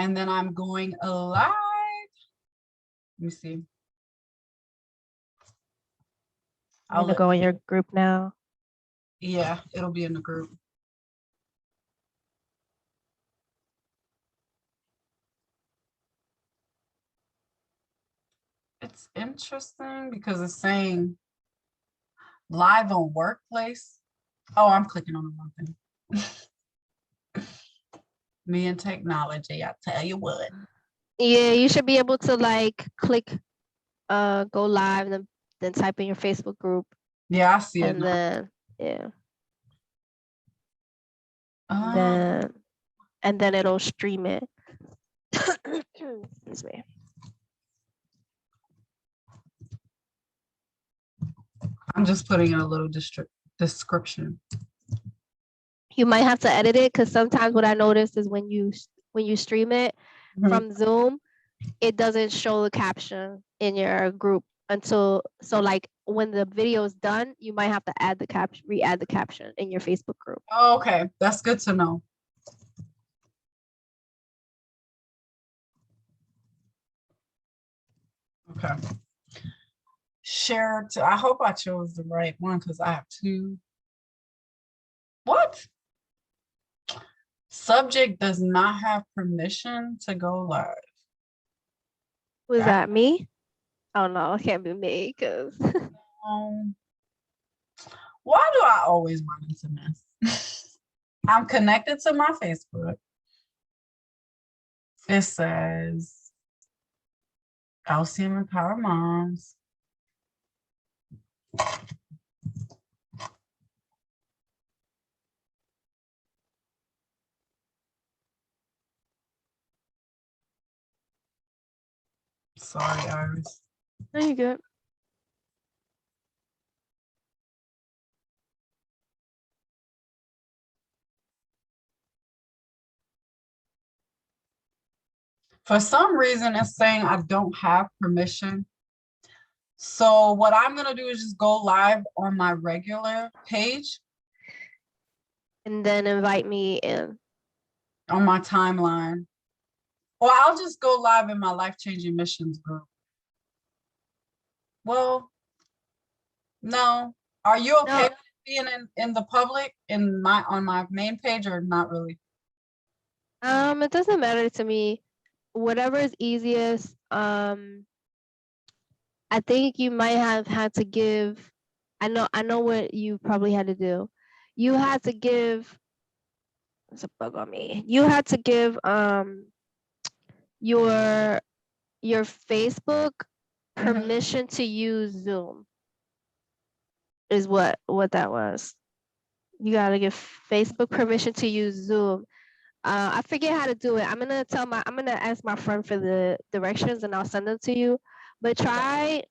And then I'm going live. Let me see. I'm gonna go in your group now. Yeah, it'll be in the group. It's interesting because it's saying live on workplace. Oh, I'm clicking on the wrong thing. Me and technology, I tell you what. Yeah, you should be able to like click go live and then type in your Facebook group. Yeah, I see it and now. then yeah. Uh, And then it'll stream it. Excuse me. I'm just putting in a little description. You might have to edit it because sometimes what I noticed is when you stream it from Zoom, it doesn't show the caption in your group until like when the video is done, you might have to add the caption, re-add the caption in your Facebook group. Oh, okay, that's good to know. Okay. Share to, I hope I chose the right one because I have two. What? Subject does not have permission to go live. Was that me? Oh no, it can't be me because why do I always run into this? I'm connected to my Facebook. It says LCM Empowered Moms. Sorry, Iris. No, you're good. For some reason, it's saying I don't have permission. So what I'm gonna do is just go live on my regular page. And then invite me in. On my timeline. Or I'll just go live in my life-changing missions group. Well, no. Are you okay with being in the public on my main page or not really? It doesn't matter to me. Whatever is easiest. I think you might have had to give. I know what you probably had to do. You had to give. There's a bug on me. You had to give your Facebook permission to use Zoom. Is what that was. You gotta give Facebook permission to use Zoom. I forget how to do it. I'm gonna ask my friend for the directions and I'll send them to you. But try.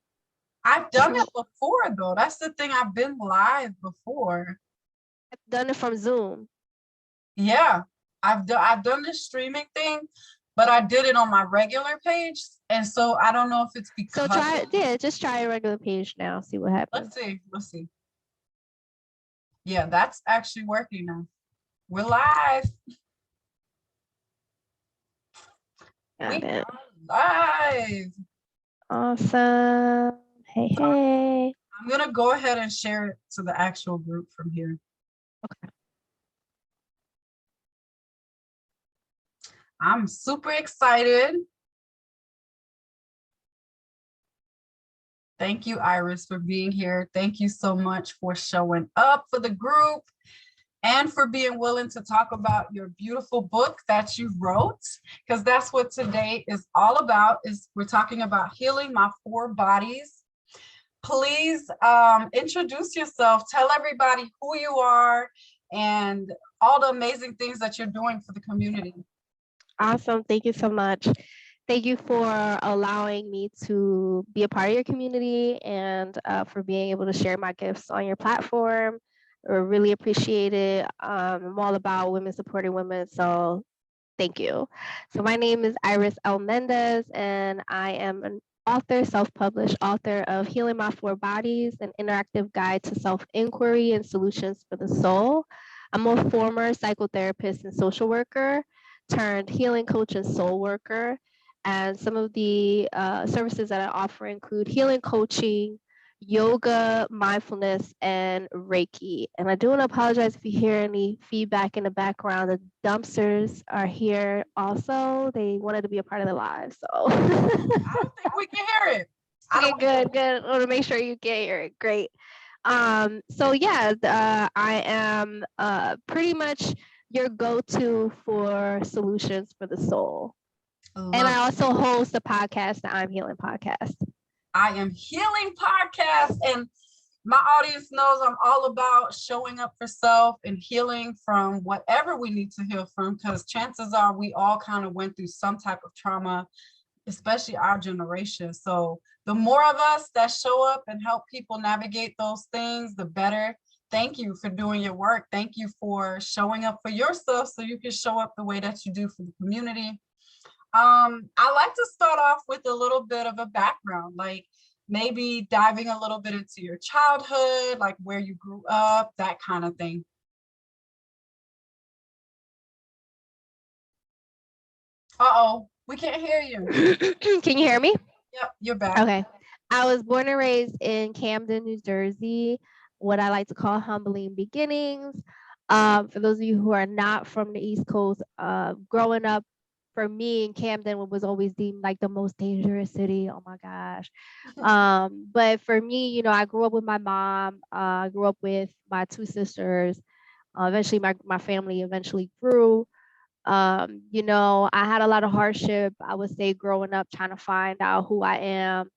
I've done it before though. That's the thing. I've been live before. I've done it from Zoom. Yeah, I've done this streaming thing, but I did it on my regular page, and so I don't know if it's because. So just try a regular page now. See what happens. Let's see. Yeah, that's actually working now. We're live. Got it. Live. Awesome. Hey. I'm gonna go ahead and share it to the actual group from here. Okay. I'm super excited. Thank you, Iris, for being here. Thank you so much for showing up for the group and for being willing to talk about your beautiful book that you wrote, because that's what today is all about. We're talking about healing my 4 bodies. Please introduce yourself. Tell everybody who you are and all the amazing things that you're doing for the community. Awesome. Thank you so much. Thank you for allowing me to be a part of your community and for being able to share my gifts on your platform. I really appreciate it. I'm all about women supporting women, so thank you. So my name is Iris L. Mendez, and I am an author, self-published author of Healing My 4 Bodies, an interactive guide to self-inquiry and solutions for the soul. I'm a former psychotherapist and social worker. turned healing coach and soul worker. And some of the services that I offer include healing coaching, yoga, mindfulness, and Reiki. And I do want to apologize if you hear any feedback in the background. The dumpsters are here also. They wanted to be a part of the live, so. I don't think we can hear it. Okay, good. I want to make sure you can hear it. Great. So yeah, I am pretty much your go-to for solutions for the soul. And I also host a podcast, the I'm Healing podcast. I Am Healing podcast, and my audience knows I'm all about showing up for self and healing from whatever we need to heal from, because chances are we all kind of went through some type of trauma, especially our generation. So the more of us that show up and help people navigate those things, the better. Thank you for doing your work. Thank you for showing up for yourself so you can show up the way that you do for the community. I like to start off with a little bit of a background, like maybe diving a little bit into your childhood, like where you grew up, that kind of thing. Uh-oh, we can't hear you. Can you hear me? Yep, you're back. Okay. I was born and raised in Camden, New Jersey, what I like to call humbling beginnings. For those of you who are not from the East Coast, growing up, for me in Camden was always deemed like the most dangerous city. Oh my gosh. But for me, you know, I grew up with my mom. I grew up with my two sisters. Eventually, my family eventually grew. You know, I had a lot of hardship, I would say, growing up, trying to find out who I am.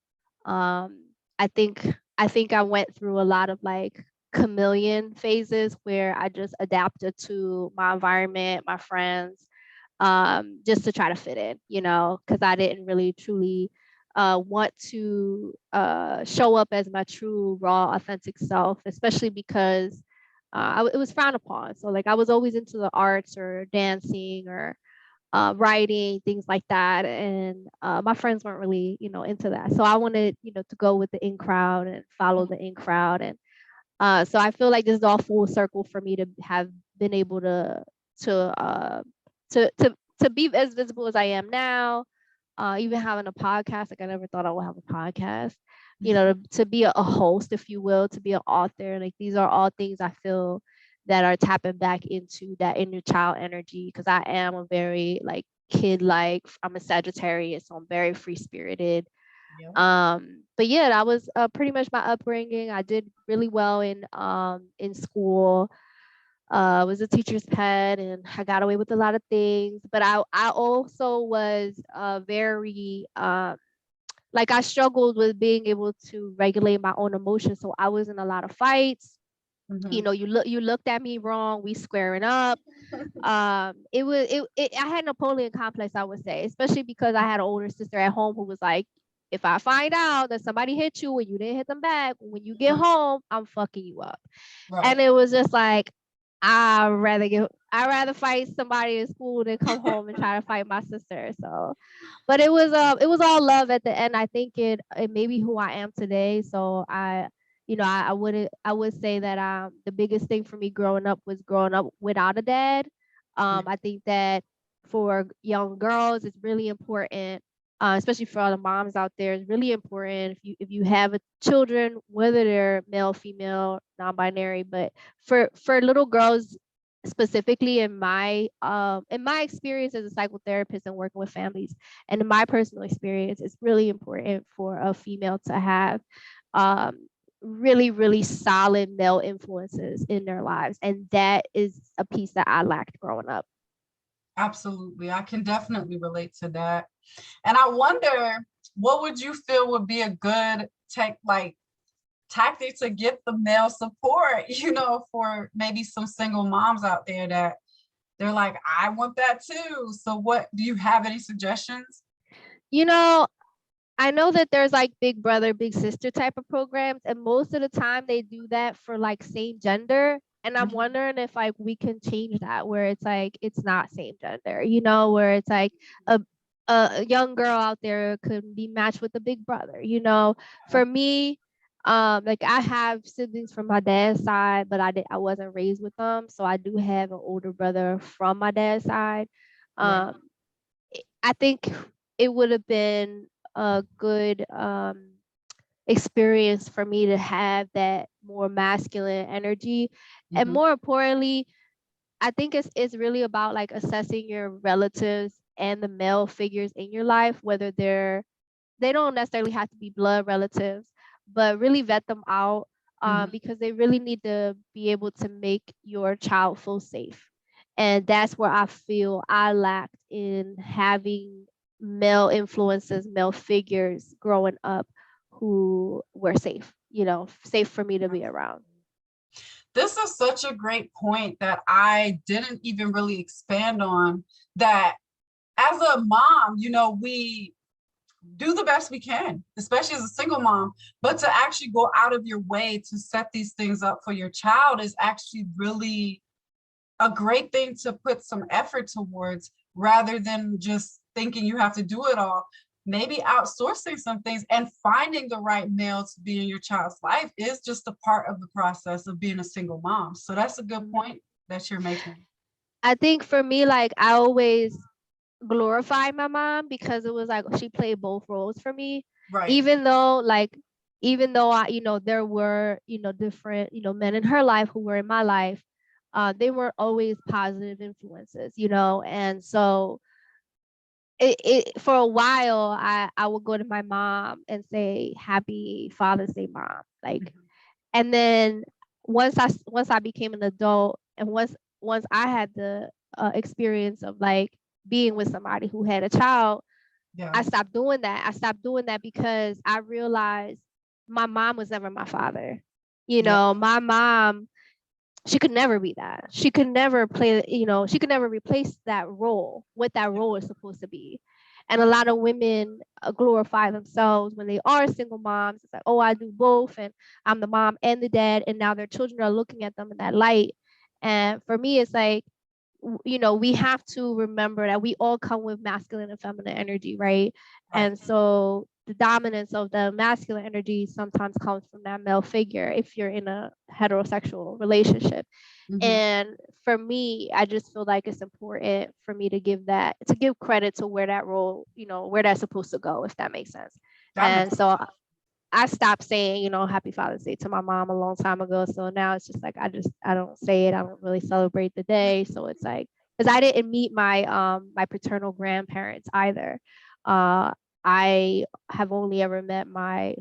I think I went through a lot of like chameleon phases where I just adapted to my environment, my friends, just to try to fit in, you know, because I didn't really truly want to show up as my true, raw, authentic self, especially because it was frowned upon. So like I was always into the arts or dancing or writing, things like that. And my friends weren't really, you know, into that. So I wanted, you know, to go with the in crowd and follow the in crowd. And so I feel like this is all full circle for me to have been able to to be as visible as I am now. Even having a podcast, like I never thought I would have a podcast. You know, to be a host, if you will, to be an author. Like these are all things I feel that are tapping back into that inner child energy, because I am a very like kid-like. I'm a Sagittarius, so I'm very free-spirited. But yeah, that was pretty much my upbringing. I did really well in school. Was a teacher's pet, and I got away with a lot of things. But I also was very like I struggled with being able to regulate my own emotions. So I was in a lot of fights. You know, you looked at me wrong, we squaring up. I had Napoleon complex, I would say, especially because I had an older sister at home who was like, if I find out that somebody hit you and you didn't hit them back, when you get home, I'm fucking you up. Right. And it was just like, I'd rather fight somebody in school than come home and try to fight my sister. So, but it was all love at the end. I think it made me who I am today. So you know, I would say that the biggest thing for me growing up was growing up without a dad. I think that for young girls, it's really important, especially for all the moms out there. It's really important if you have children, whether they're male, female, non-binary, but for little girls specifically, in my experience as a psychotherapist and working with families, and in my personal experience, it's really important for a female to have really, really solid male influences in their lives. And that is a piece that I lacked growing up. Absolutely. I can definitely relate to that. And I wonder, what would you feel would be a good tactic to get the male support, you know, for maybe some single moms out there that they're like, I want that too. So what, do you have any suggestions? You know, I know that there's like big brother, big sister type of programs, and most of the time they do that for like same gender. And I'm wondering if like we can change that, where it's like it's not same gender, you know, where it's like a young girl out there could be matched with a big brother, you know. For me, like I have siblings from my dad's side, but I wasn't raised with them, so I do have an older brother from my dad's side. Right. Um, I think it would have been a good experience for me to have that more masculine energy. And Mhm. more importantly, I think it's really about like assessing your relatives and the male figures in your life, whether they don't necessarily have to be blood relatives, but really vet them out, Mhm. because they really need to be able to make your child feel safe. And that's where I feel I lacked in having male influences, male figures growing up who were safe, safe for me to be around. This is such a great point that I didn't even really expand on, that as a mom, we do the best we can, especially as a single mom, but to actually go out of your way to set these things up for your child is actually really a great thing to put some effort towards, rather than just thinking you have to do it all. Maybe outsourcing some things and finding the right male to be in your child's life is just a part of the process of being a single mom. So that's a good Mhm. point that you're making. I think for me, like I always glorify my mom because it was like she played both roles for me, Right. even though I, there were, different, men in her life who were in my life. They were always positive influences, and so for a while I would go to my mom and say happy Father's Day, mom, like. Mhm. And then once I became an adult, and once I had the experience of like being with somebody who had a child, Yeah. I stopped doing that. I stopped doing that because I realized my mom was never my father. Yeah. My mom, she could never be that. She could never play, she could never replace that role, what that role is supposed to be. And a lot of women glorify themselves when they are single moms. It's like, oh, I do both, and I'm the mom and the dad, and now their children are looking at them in that light. And for me, it's like, we have to remember that we all come with masculine and feminine energy, right? Right. And so the dominance of the masculine energy sometimes comes from that male figure if you're in a heterosexual relationship. Mhm. And for me, I just feel like it's important for me to give credit to where that role, where that's supposed to go, if that makes sense. That And makes so I stopped saying, Happy Father's Day to my mom a long time ago. So now it's just like I don't say it. I don't really celebrate the day. So it's like, because I didn't meet my paternal grandparents either. Uh I have only ever met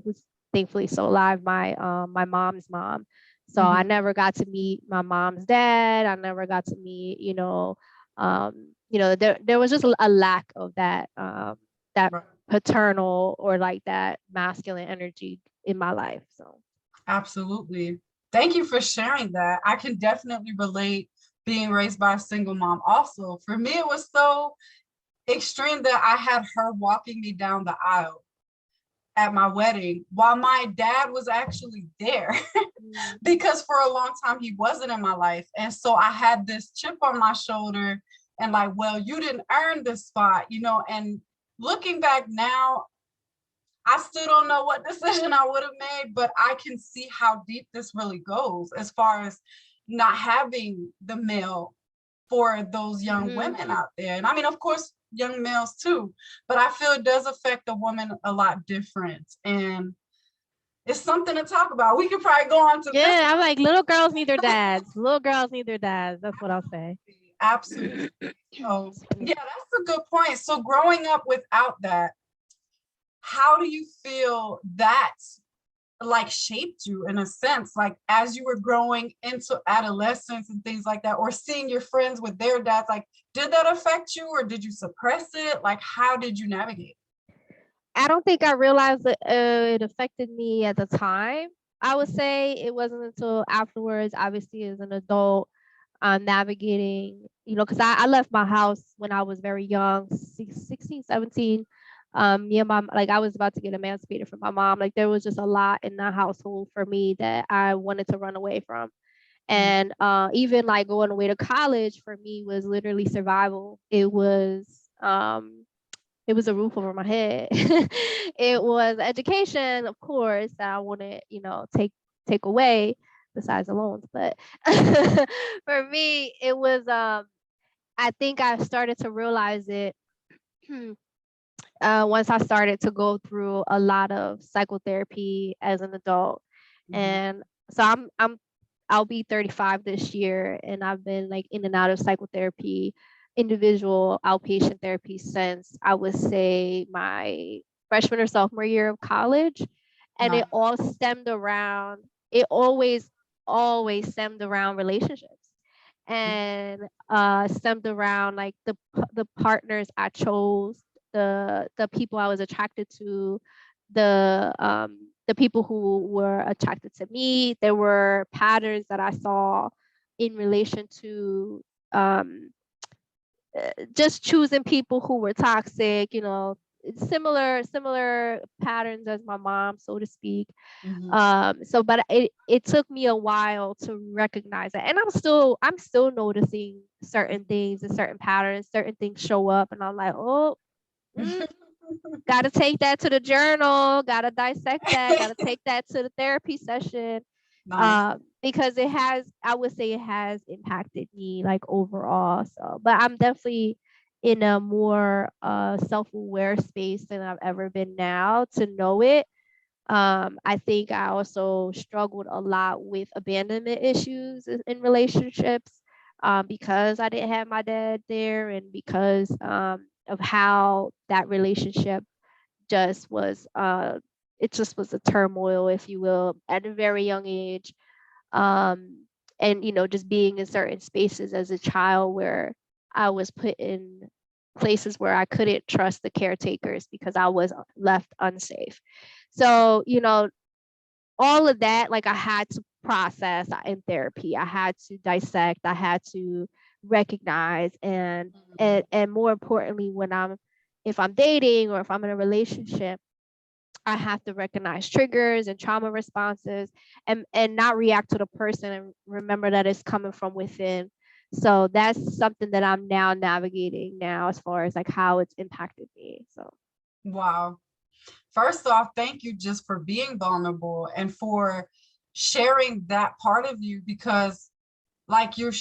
who's thankfully still alive, my mom's mom. So I Mhm. never got to meet my mom's dad. I never got to meet, there was just a lack of that Right. paternal or like that masculine energy in my life. So Absolutely. Thank you for sharing that. I can definitely relate being raised by a single mom also. For me, it was so extreme that I had her walking me down the aisle at my wedding while my dad was actually there mm, because for a long time he wasn't in my life. And so I had this chip on my shoulder and like, well, you didn't earn this spot, and looking back now, I still don't know what decision I would have made, but I can see how deep this really goes as far as not having the male for those young mhm. women out there. And I mean, of course, young males too, but I feel it does affect a woman a lot different. And it's something to talk about. We could probably go on to this. Yeah, I'm like, little girls need their dads. Little girls need their dads. That's what I'll say. Absolutely. So, yeah, that's a good point. So, growing up without that, how do you feel that like shaped you in a sense, like as you were growing into adolescence and things like that, or seeing your friends with their dads, like did that affect you or did you suppress it? Like how did you navigate? I don't think I realized that it affected me at the time. I would say it wasn't until afterwards, obviously as an adult, navigating, because I left my house when I was very young, 16, 17. Me and my, like I was about to get emancipated from my mom. Like there was just a lot in the household for me that I wanted to run away from. Mm. And even like going away to college for me was literally survival. It was a roof over my head. It was education, of course, that I wanted, take away besides the loans. But for me, it was I think I started to realize it once I started to go through a lot of psychotherapy as an adult. And so I'll be 35 this year, and I've been like in and out of psychotherapy, individual outpatient therapy since I would say my freshman or sophomore year of college. And Nice. it all stemmed around, always stemmed around relationships, and stemmed around like the partners I chose, the people I was attracted to, the people who were attracted to me. There were patterns that I saw in relation to just choosing people who were toxic, similar patterns as my mom, so to speak. But it took me a while to recognize it, and I'm still noticing certain things and certain patterns, certain things show up, and I'm like, oh, got to take that to the journal, got to dissect that, got to take that to the therapy session. Nice. Because I would say it has impacted me like overall. So, but I'm definitely in a more self-aware space than I've ever been now to know it. I think I also struggled a lot with abandonment issues in relationships, because I didn't have my dad there, and because of how that relationship just was, it just was a turmoil, if you will, at a very young age. And just being in certain spaces as a child where I was put in places where I couldn't trust the caretakers because I was left unsafe. So all of that, like, I had to process in therapy. I had to dissect, I had to recognize, and more importantly, if I'm dating or if I'm in a relationship, I have to recognize triggers and trauma responses, and not react to the person, and remember that it's coming from within. So that's something that I'm now navigating now, as far as like how it's impacted me. So Wow. First off, thank you just for being vulnerable and for sharing that part of you, because like you're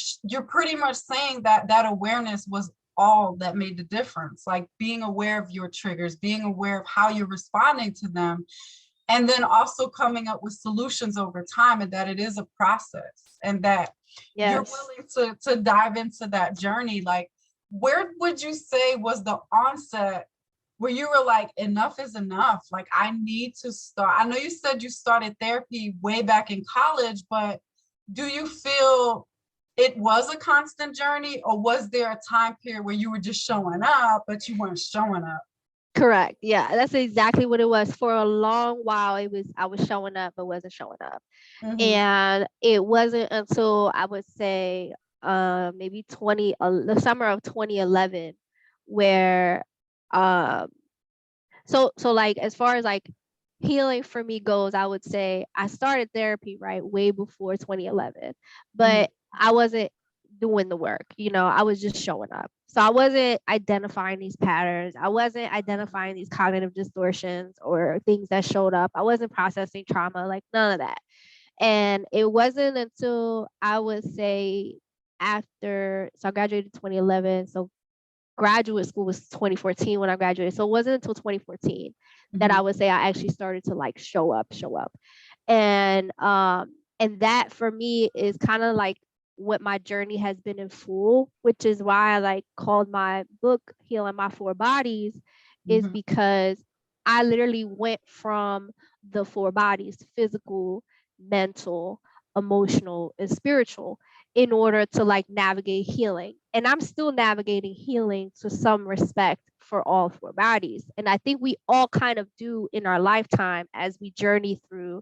pretty much saying that that awareness was all that made the difference. Like being aware of your triggers, being aware of how you're responding to them, and then also coming up with solutions over time, and that it is a process, and that you're yes. willing to dive into that journey. Like, where would you say was the onset where you were like, enough is enough? Like, I need to start. I know you said you started therapy way back in college, but do you feel it was a constant journey, or was there a time period where you were just showing up, but you weren't showing up? Correct. Yeah, that's exactly what it was. For a long while, I was showing up but wasn't showing up. Mm-hmm. And it wasn't until I would say maybe the summer of 2011, where so like, as far as like healing for me goes, I would say I started therapy right way before 2011, Mm-hmm. but I wasn't doing the work. I was just showing up. So I wasn't identifying these patterns. I wasn't identifying these cognitive distortions or things that showed up. I wasn't processing trauma, like none of that. And it wasn't until I would say so I graduated 2011. So graduate school was 2014 when I graduated. So it wasn't until 2014 that I would say I actually started to like show up. And that for me is kind of like what my journey has been in full, which is why I like called my book Healing My Four Bodies, is Mm-hmm. because I literally went from the four bodies: physical, mental, emotional, and spiritual, in order to like navigate healing. And I'm still navigating healing to some respect for all four bodies. And I think we all kind of do in our lifetime as we journey through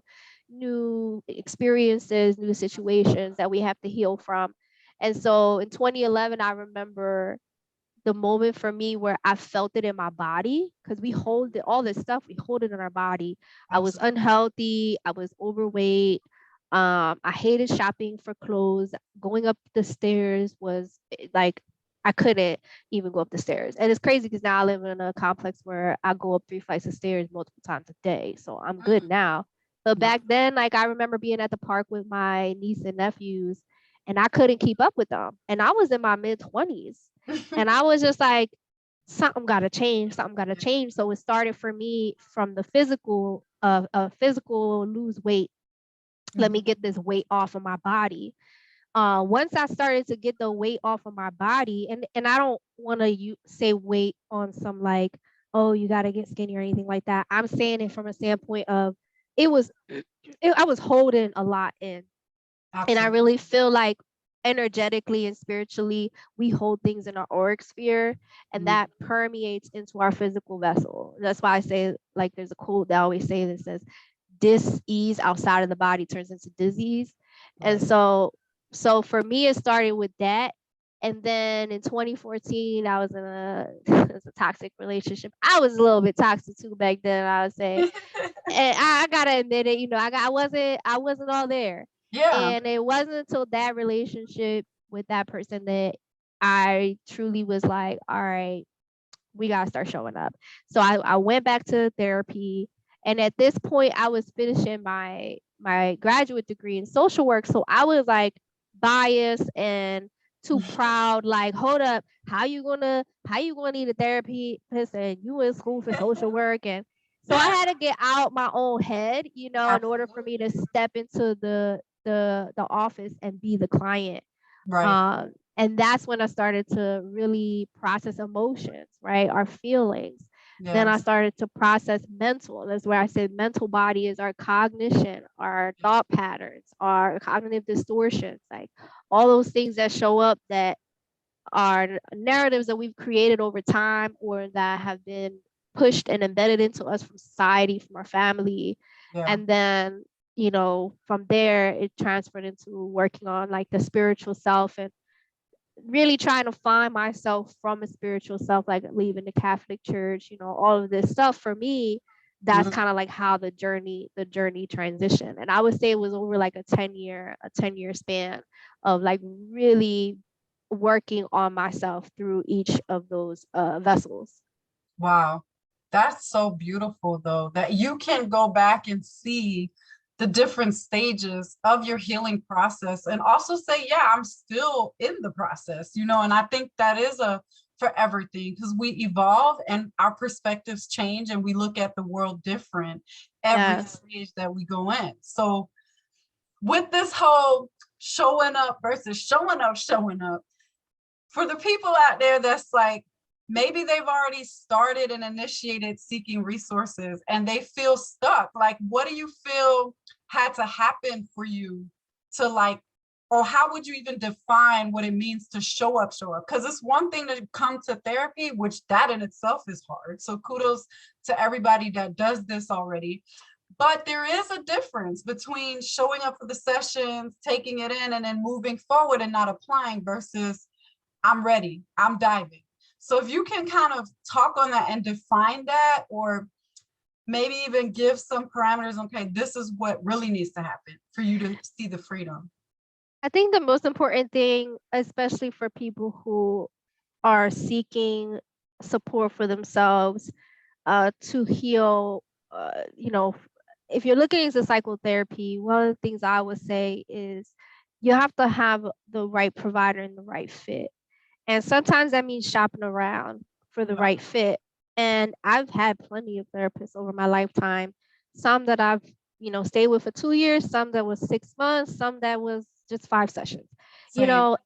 new experiences, new situations that we have to heal from. And so in 2011, I remember the moment for me where I felt it in my body, because we hold it, all this stuff, we hold it in our body. I was Absolutely. unhealthy, I was overweight. I hated shopping for clothes. Going up the stairs was like, I couldn't even go up the stairs. And it's crazy because now I live in a complex where I go up 3 flights of stairs multiple times a day. So I'm good now. But Wow. back then, like, I remember being at the park with my niece and nephews, and I couldn't keep up with them. And I was in my mid 20s. And I was just like, something got to change, something got to change. So it started for me from the physical, physical lose weight. Let me get this weight off of my body. Once I started to get the weight off of my body, and I don't want to say weight on some like, oh, you got to get skinny or anything like that. I'm saying it from a standpoint of I was holding a lot in. Absolutely. And I really feel like energetically and spiritually, we hold things in our auric sphere, and that permeates into our physical vessel. That's why I say, like, there's a quote that I always say that says, dis-ease outside of the body turns into disease. Right. And so for me, it started with that. And then in 2014, I was in a toxic relationship. I was a little bit toxic too back then, I would say. And I gotta admit it, I wasn't all there. Yeah. And it wasn't until that relationship with that person that I truly was like, all right, we gotta start showing up. So I went back to therapy. And at this point, I was finishing my graduate degree in social work. So I was like biased and too proud, like, hold up, how you gonna need a therapist and you in school for social work? And so I had to get out my own head, in order for me to step into the office and be the client. Right. And that's when I started to really process emotions, right? Our feelings. Yes. Then I started to process mental. That's where I said mental body is our cognition, our thought patterns, our cognitive distortions, like all those things that show up that are narratives that we've created over time or that have been pushed and embedded into us from society, from our family. Yeah. And then, from there, it transferred into working on like the spiritual self and really trying to find myself from a spiritual self, like leaving the Catholic Church, all of this stuff. For me, that's kind of like how the journey transitioned. And I would say it was over like a 10-year span of like really working on myself through each of those vessels. Wow. That's so beautiful, though, that you can go back and see the different stages of your healing process and also say, yeah, I'm still in the process, and I think that is for everything, because we evolve and our perspectives change and we look at the world different every stage that we go in. So with this whole showing up versus showing up, for the people out there that's like, maybe they've already started and initiated seeking resources and they feel stuck. Like, what do you feel had to happen for you to like, or how would you even define what it means to show up? Because it's one thing to come to therapy, which that in itself is hard. So kudos to everybody that does this already. But there is a difference between showing up for the sessions, taking it in, and then moving forward and not applying versus I'm ready, I'm diving. So if you can kind of talk on that and define that, or maybe even give some parameters, okay, this is what really needs to happen for you to see the freedom. I think the most important thing, especially for people who are seeking support for themselves to heal, if you're looking into psychotherapy, one of the things I would say is you have to have the right provider and the right fit. And sometimes that means shopping around for the right fit. And I've had plenty of therapists over my lifetime, some that I've, stayed with for 2 years, some that was 6 months, some that was just 5 sessions, Same.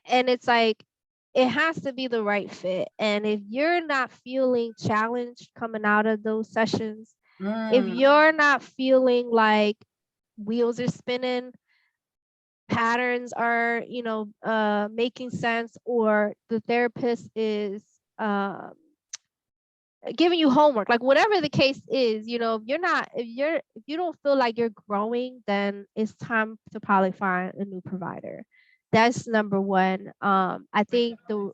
And it's like, it has to be the right fit. And if you're not feeling challenged coming out of those sessions, if you're not feeling like wheels are spinning, patterns are, making sense, or the therapist is giving you homework, like whatever the case is, if you don't feel like you're growing, then it's time to probably find a new provider. That's number one. I think the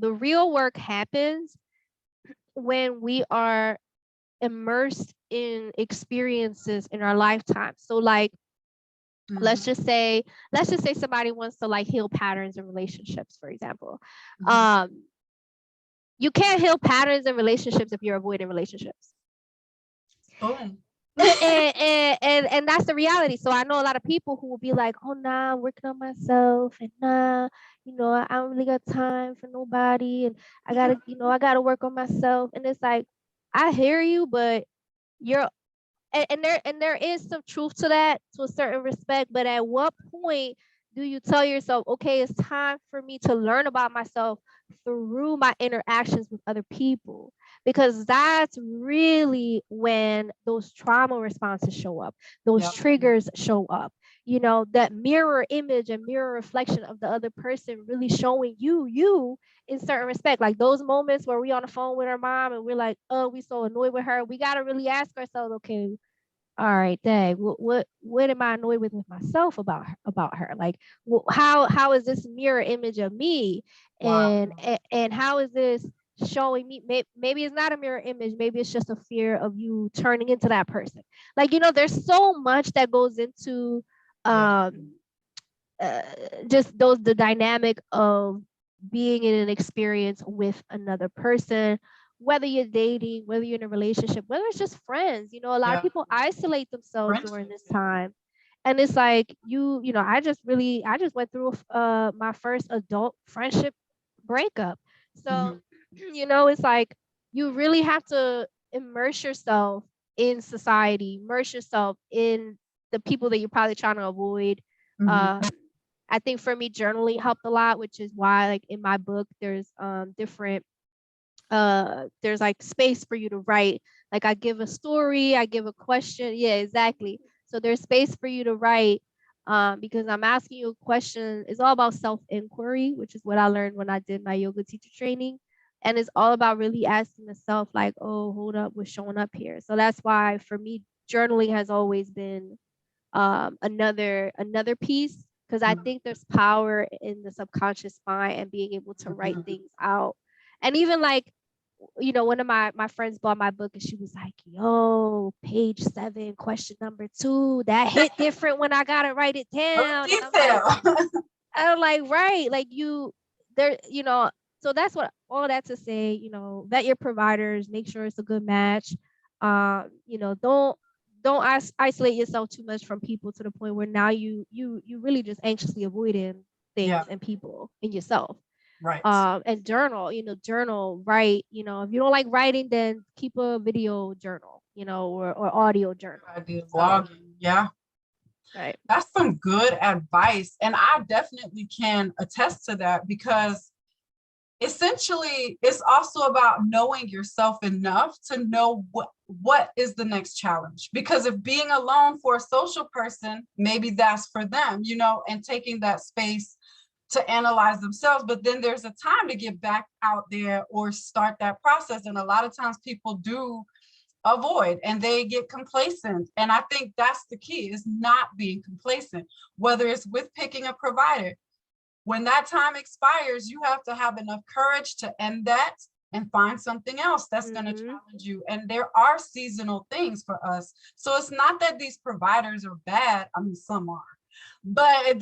real work happens when we are immersed in experiences in our lifetime. So like, let's just say somebody wants to like heal patterns in relationships, for example. You can't heal patterns in relationships if you're avoiding relationships. And that's the reality. So I know a lot of people who will be like, oh nah, I'm working on myself, and nah, I don't really got time for nobody, and I gotta work on myself. And it's like, I hear you, but you're and there is some truth to that to a certain respect, but at what point do you tell yourself, okay, it's time for me to learn about myself through my interactions with other people? Because that's really when those trauma responses show up, those Yep. triggers show up, that mirror image and mirror reflection of the other person really showing you in certain respect. Like those moments where we on the phone with our mom and we're like, oh, we so annoyed with her. We got to really ask ourselves, okay, all right, dang, what am I annoyed with myself about her? Like, how is this mirror image of me, Wow. and how is this showing me? Maybe it's not a mirror image. Maybe it's just a fear of you turning into that person. Like, there's so much that goes into Yeah. just the dynamic of being in an experience with another person, whether you're dating, whether you're in a relationship, whether it's just friends. A lot of Yeah. people isolate themselves during Friendships. this time. And it's like, I just went through my first adult friendship breakup. So, Mhm. it's like you really have to immerse yourself in society, immerse yourself in the people that you're probably trying to avoid. Mhm. uh, I think for me, journaling helped a lot, which is why, like, in my book, there's different there's like space for you to write. Like, I give a story, I give a question. Yeah, exactly. So there's space for you to write, because I'm asking you a question. It's all about self-inquiry, which is what I learned when I did my yoga teacher training. And it's all about really asking the self, like, oh, hold up, what's showing up here? So that's why for me, journaling has always been another piece, because I Mhm. think there's power in the subconscious mind and being able to write Mhm. things out. And even like, one of my friends bought my book and she was like, yo, page 7, question number 2, that hit different when I gotta write it Oh, down. And detail. I'm like, right, like there, so that's what all that to say, vet your providers, make sure it's a good match. Don't isolate yourself too much from people to the point where now you really just anxiously avoiding Yeah. things and people and yourself. Right. And journal, write. If you don't like writing, then keep a video journal, or audio journal. Idea So, blogging. Yeah. right. That's some good advice. And I definitely can attest to that because essentially it's also about knowing yourself enough to know what is the next challenge. Because if being alone for a social person, maybe that's for them, and taking that space to analyze themselves. But then there's a time to get back out there or start that process. And a lot of times people do avoid and they get complacent. And I think that's the key, is not being complacent, whether it's with picking a provider. When that time expires, you have to have enough courage to end that and find something else that's going to Mm-hmm. challenge you. And there are seasonal things for us. So it's not that these providers are bad. I mean, some are, but it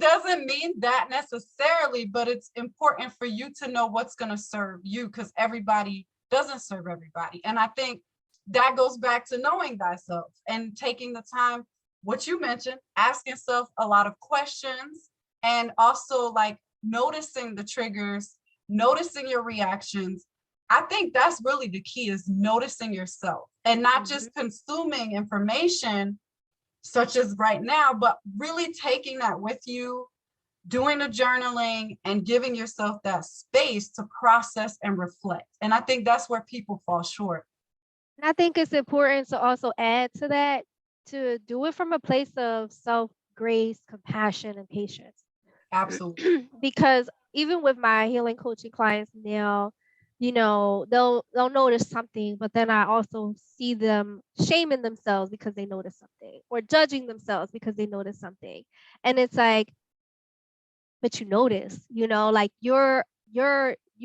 doesn't mean that necessarily, but it's important for you to know what's going to serve you, because everybody doesn't serve everybody. And I think that goes back to knowing thyself and taking the time, what you mentioned, asking yourself a lot of questions, and also like noticing the triggers, noticing your reactions. I think that's really the key, is noticing yourself and not Mm-hmm. just consuming information such as right now, but really taking that with you, doing the journaling and giving yourself that space to process and reflect. And I think that's where people fall short. And I think it's important to also add to that, to do it from a place of self-grace, compassion, and patience. Absolutely. Because even with my healing coaching clients now, they'll notice something, but then I also see them shaming themselves because they notice something, or judging themselves because they notice something. And it's like, but you notice, like you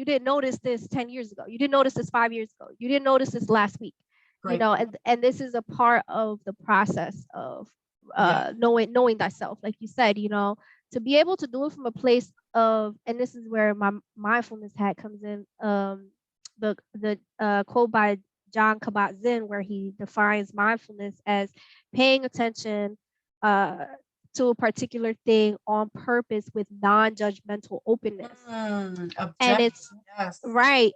didn't notice this 10 years ago. You didn't notice this 5 years ago. You didn't notice this last week. Great. And this is a part of the process of Yeah. knowing thyself, like you said, to be able to do it from a place of, and this is where my mindfulness hat comes in. The quote by John Kabat-Zinn, where he defines mindfulness as paying attention to a particular thing on purpose with non-judgmental openness. And it's Yes. right.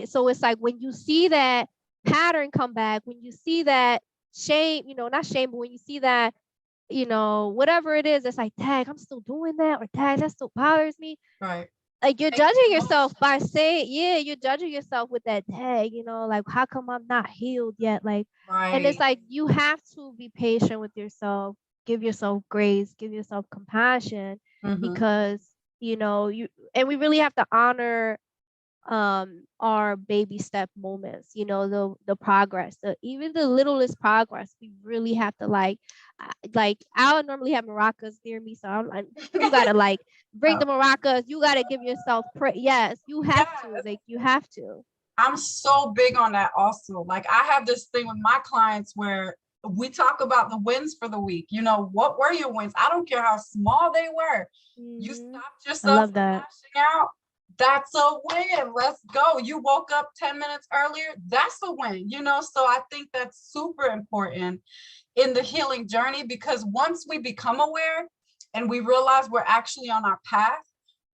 So it's like when you see that pattern come back, when you see that shame, not shame, but when you see that, whatever it is, it's like, tag, I'm still doing that, or tag, that still bothers me. Right. Like you're judging yourself by saying, you're judging yourself with that tag, like, how come I'm not healed yet? Like, and it's like, you have to be patient with yourself, give yourself grace, give yourself compassion, because, and we really have to honor our baby step moments, the progress, even the littlest progress. We really have to like I'll normally have maracas near me, so you gotta like bring the maracas, you gotta give yourself yes, you have to, like, you have to. I'm so big on that also. Like, I have this thing with my clients where we talk about the wins for the week. What were your wins? I don't care how small they were. You stopped yourself from lashing out. That's a win. Let's go. You woke up 10 minutes earlier. That's a win, So I think that's super important in the healing journey, because once we become aware and we realize we're actually on our path,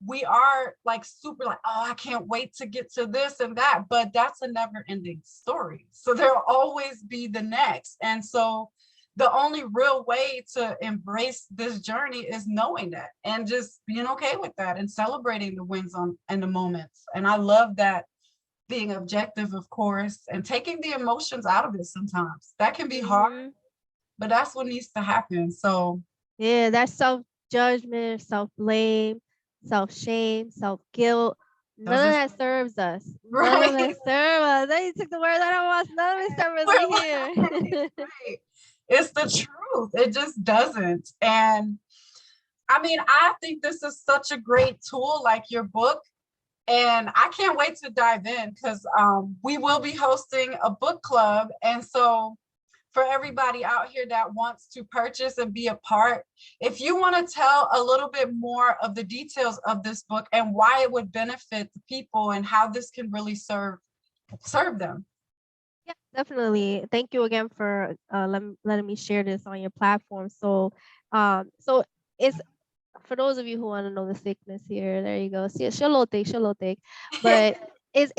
we are like super like, oh, I can't wait to get to this and that. But that's a never ending story. So there'll always be the next. And so the only real way to embrace this journey is knowing that and just being okay with that and celebrating the wins and the moments. And I love that, being objective, of course, and taking the emotions out of it sometimes. That can be hard, but that's what needs to happen. So yeah, that's self-judgment, self-blame, self-shame, self-guilt. None of that serves us. None of it serves us. Then you took the words out of my mouth. None of it serves us here. It's the truth. It just doesn't. And I mean, I think this is such a great tool, like your book. And I can't wait to dive in, because we will be hosting a book club. And so for everybody out here that wants to purchase and be a part, if you want to tell a little bit more of the details of this book and why it would benefit the people and how this can really serve them. Yeah, definitely. Thank you again for letting me share this on your platform. So it's for those of you who want to know the thickness here. There you go. See, shalote. But is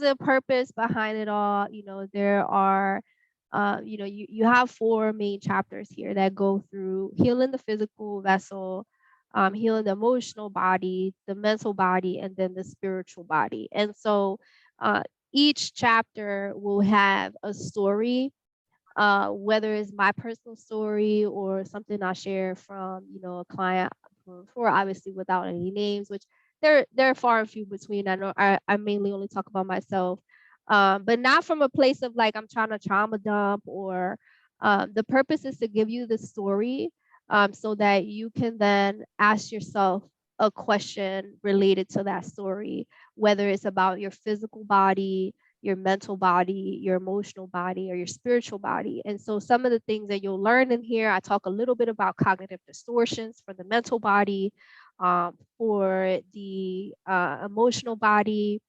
a purpose behind it all. There are, you have 4 main chapters here that go through healing the physical vessel, healing the emotional body, the mental body, and then the spiritual body. And so each chapter will have a story, whether it's my personal story or something I share from, a client, for obviously without any names, which they're far and few between. I know I mainly only talk about myself, but not from a place of like I'm trying to trauma dump, or the purpose is to give you the story, so that you can then ask yourself a question related to that story, whether it's about your physical body, your mental body, your emotional body, or your spiritual body. And so some of the things that you'll learn in here, I talk a little bit about cognitive distortions for the mental body, for the emotional body,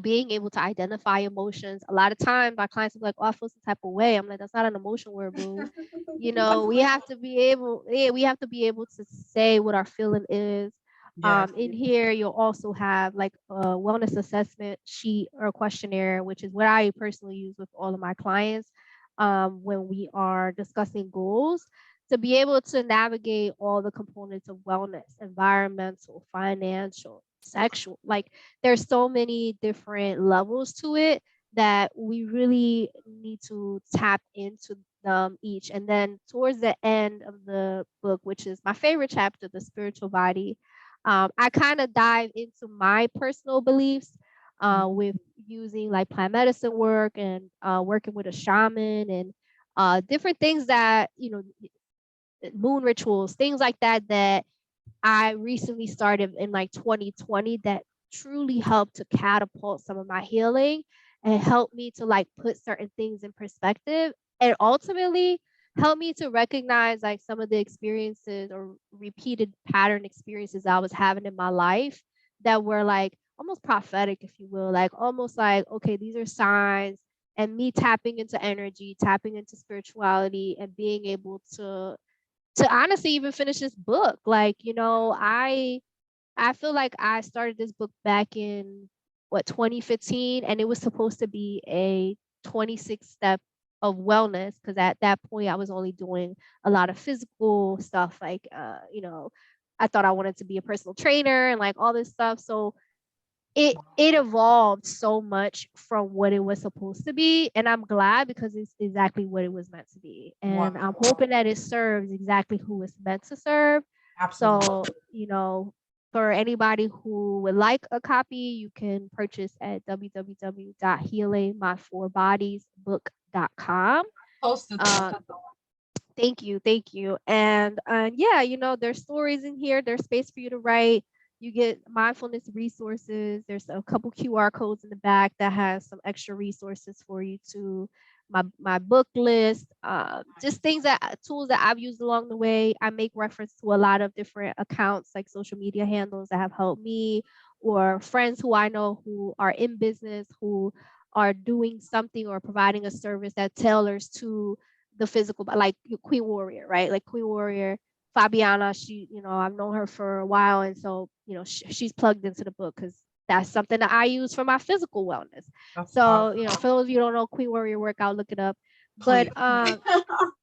being able to identify emotions. A lot of times my clients will be like, oh, I feel some type of way. I'm like, that's not an emotion word, boo. We have to be able, to say what our feeling is. Yes. In here, you'll also have like a wellness assessment sheet or questionnaire, which is what I personally use with all of my clients when we are discussing goals, to be able to navigate all the components of wellness, environmental, financial, sexual. Like, there's so many different levels to it that we really need to tap into them each. And then towards the end of the book, which is my favorite chapter, the spiritual body, I kind of dive into my personal beliefs with using like plant medicine work and working with a shaman and different things that, moon rituals, things like that I recently started in like 2020 that truly helped to catapult some of my healing and help me to like put certain things in perspective, and ultimately help me to recognize like some of the experiences or repeated pattern experiences I was having in my life that were like almost prophetic, if you will, like almost like, okay, these are signs and me tapping into energy, tapping into spirituality, and being able to honestly even finish this book. Like, you know, I feel like I started this book back in 2015, and it was supposed to be a 26 step of wellness, because at that point I was only doing a lot of physical stuff, like you know, I thought I wanted to be a personal trainer and like all this stuff. So it evolved so much from what it was supposed to be, and I'm glad, because it's exactly what it was meant to be, and I'm hoping that it serves exactly who it's meant to serve. Absolutely. So, you know, for anybody who would like a copy, you can purchase at www.healingmyfourbodiesbook.com. Posted. Thank you, thank you. And yeah, you know, there's stories in here. There's space for you to write. You get mindfulness resources. There's a couple QR codes in the back that has some extra resources for you to my book list, just tools that I've used along the way. I make reference to a lot of different accounts, like social media handles that have helped me, or friends who I know who are in business, who are doing something or providing a service that tailors to the physical, like Queen Warrior, right? Like Queen Warrior, Fabiana, she, you know, I've known her for a while. And so, you know, she's plugged into the book because that's something that I use for my physical wellness. So, you know, for those of you who don't know Queen Warrior workout, look it up. But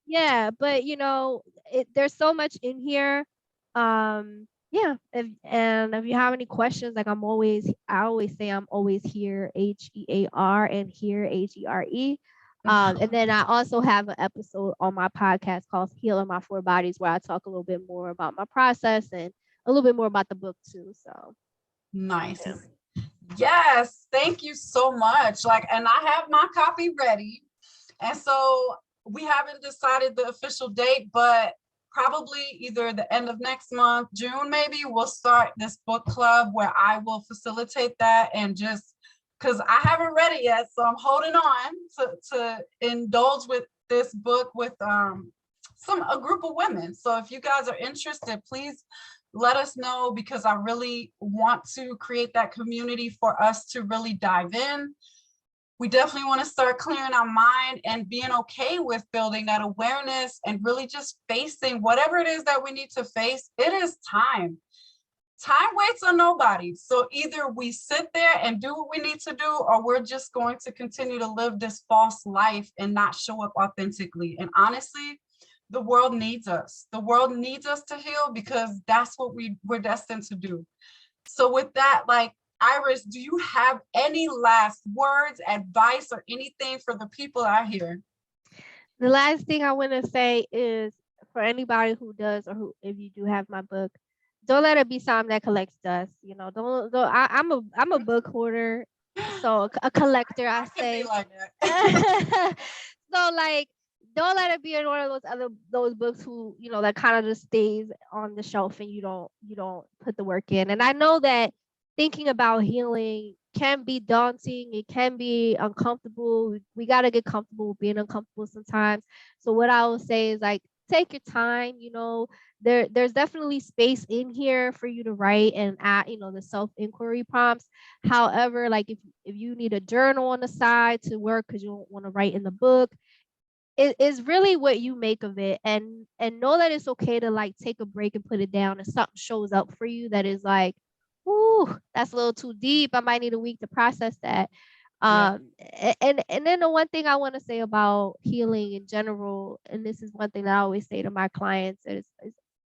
yeah, but you know, there's so much in here. Yeah, if you have any questions, like I always say I'm always here, HEAR, and here HERE. And then I also have an episode on my podcast called Healing My Four Bodies, where I talk a little bit more about my process and a little bit more about the book too. So nice. Yeah. Yes, thank you so much. Like, and I have my copy ready. And so we haven't decided the official date, but probably either the end of next month, June, maybe we'll start this book club where I will facilitate that, and just because I haven't read it yet. So I'm holding on to indulge with this book with a group of women. So if you guys are interested, please let us know, because I really want to create that community for us to really dive in. We definitely want to start clearing our mind and being okay with building that awareness and really just facing whatever it is that we need to face. It is time. Time waits on nobody. So either we sit there and do what we need to do, or we're just going to continue to live this false life and not show up authentically. And honestly, the world needs us. The world needs us to heal, because that's what we're destined to do. So with that, like, Iris, do you have any last words, advice, or anything for the people out here? The last thing I want to say is, for anybody who does, or who, if you do have my book, don't let it be something that collects dust. You know, don't. I'm a book hoarder, so a collector, I say. Like that. So like, don't let it be in one of those books who, you know, that kind of just stays on the shelf and you don't put the work in. And I know that thinking about healing can be daunting. It can be uncomfortable. We got to get comfortable with being uncomfortable sometimes. So what I will say is, like, take your time. You know, there's definitely space in here for you to write and add, you know, the self-inquiry prompts. However, like, if you need a journal on the side to work because you don't want to write in the book, it is really what you make of it. And know that it's okay to like take a break and put it down if something shows up for you that is like, ooh, that's a little too deep. I might need a week to process that. And then the one thing I want to say about healing in general, and this is one thing that I always say to my clients, is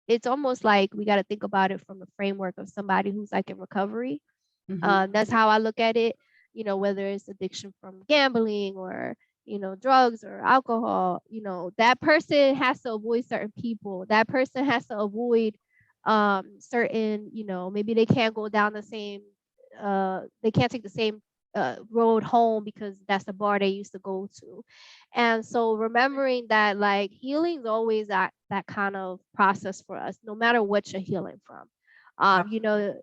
it's almost like we got to think about it from the framework of somebody who's like in recovery. That's how I look at it. You know, whether it's addiction from gambling or, you know, drugs or alcohol, you know, that person has to avoid certain people. That person has to avoid certain, you know, maybe they can't go down the same, they can't take the same road home because that's the bar they used to go to. And so remembering that, like, healing is always that kind of process for us, no matter what you're healing from. You know,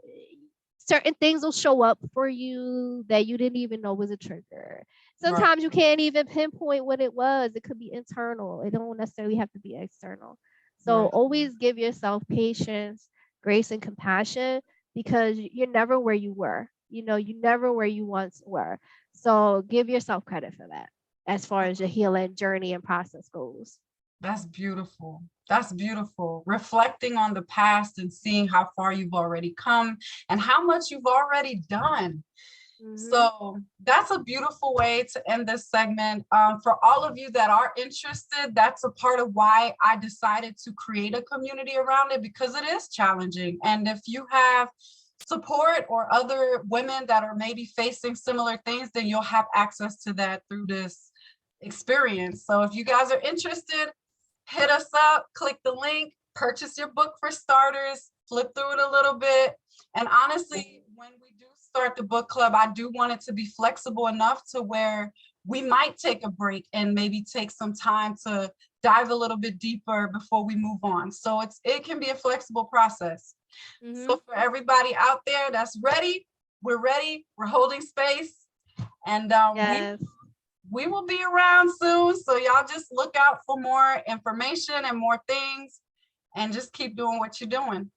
certain things will show up for you that you didn't even know was a trigger. Sometimes you can't even pinpoint what it was. It could be internal. It don't necessarily have to be external. So always give yourself patience, grace, and compassion, because you're never where you were. You know, you never where you once were. So give yourself credit for that. as far as the healing journey and process goes. That's beautiful. That's beautiful. Reflecting on the past and seeing how far you've already come and how much you've already done. So that's a beautiful way to end this segment. For all of you that are interested, that's a part of why I decided to create a community around it, because it is challenging. And if you have support or other women that are maybe facing similar things, then you'll have access to that through this experience. So if you guys are interested, hit us up, click the link, purchase your book for starters, flip through it a little bit. And honestly, when we do start the book club, I do want it to be flexible enough to where we might take a break and maybe take some time to dive a little bit deeper before we move on. So it can be a flexible process. So for everybody out there that's ready, we're holding space, and Yes. we will be around soon. So y'all just look out for more information and more things, and just keep doing what you're doing.